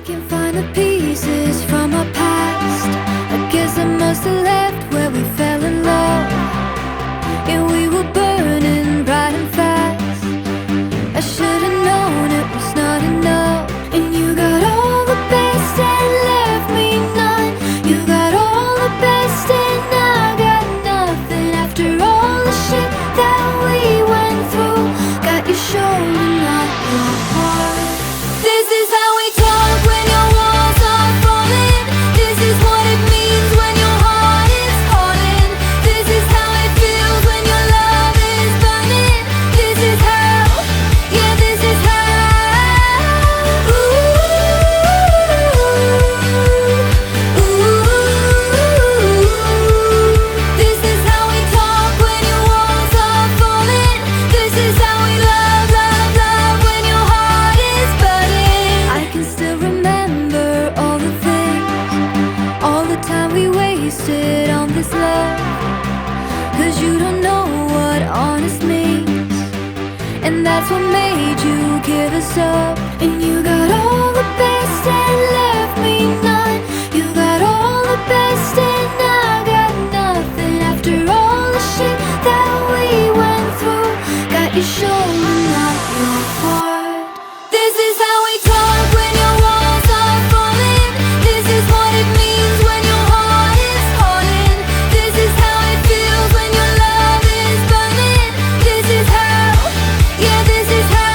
can't find the pieces from our past. I guess I must have left where we fell in love. Yeah, we were burning bright and fast. I should have known it was not enough. And you got all the best and left me none. You got all the best and I got nothing. After all the shit that we went through, got your shoulder, not your heart. This is how we talk when your walls are falling. This is what it means when your heart is calling. This is how it feels when your love is burning. This is how, yeah, this is how. This is how we talk when your walls are falling. This is how we love, love, love when your heart is burning. I can still remember all the things, all the time we wasted on this love. Cause you don't know what honest means, and that's what made you give us up. And you got all the best and left me none. You got all the best and I got nothing. After all the shit that we went through, got your shoulder, not your heart. This is how we talk when your walls are falling. This is what it means when your heart is calling. This is how it feels when your love is burning. This is how, yeah, this is how.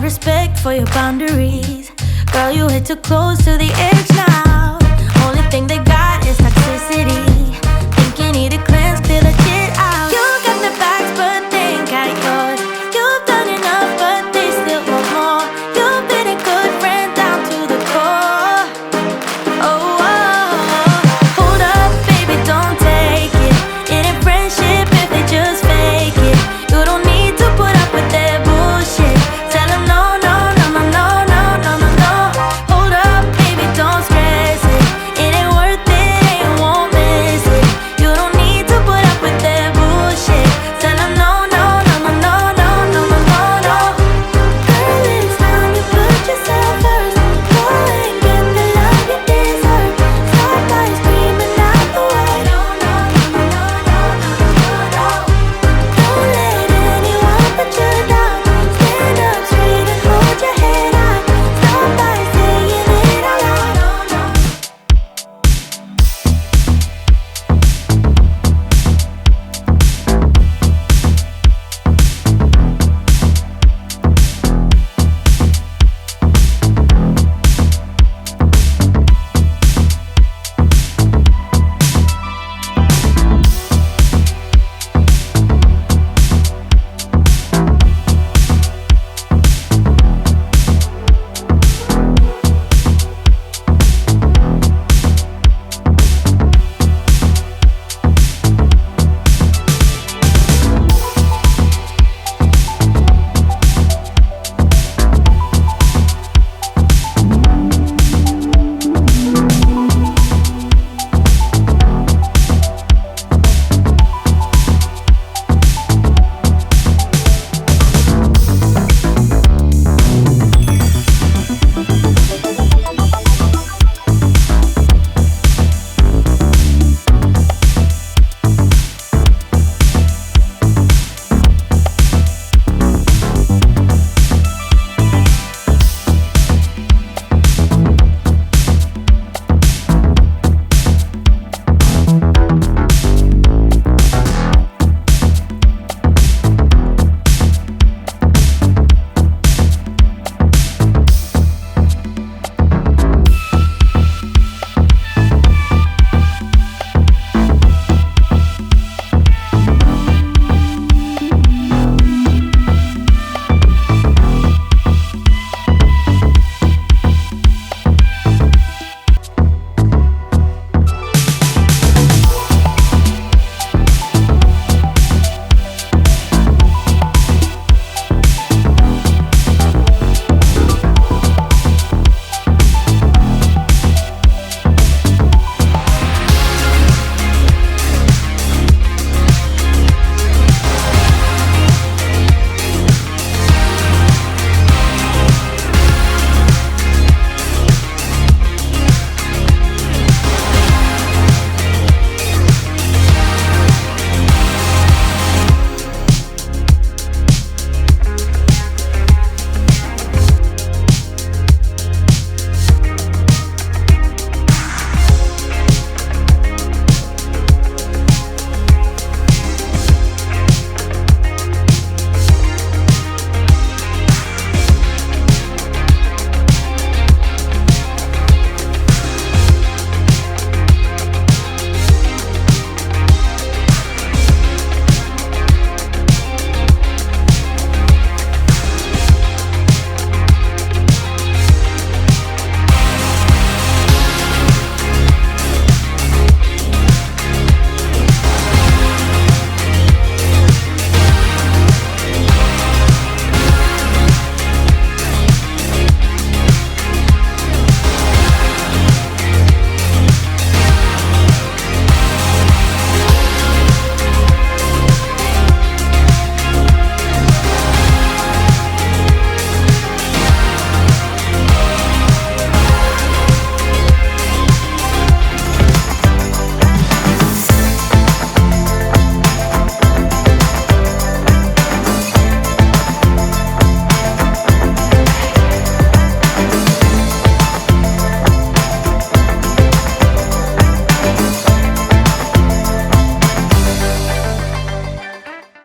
respect for your boundaries. Girl, you hit too close to the edge now. Only thing they got is toxicity.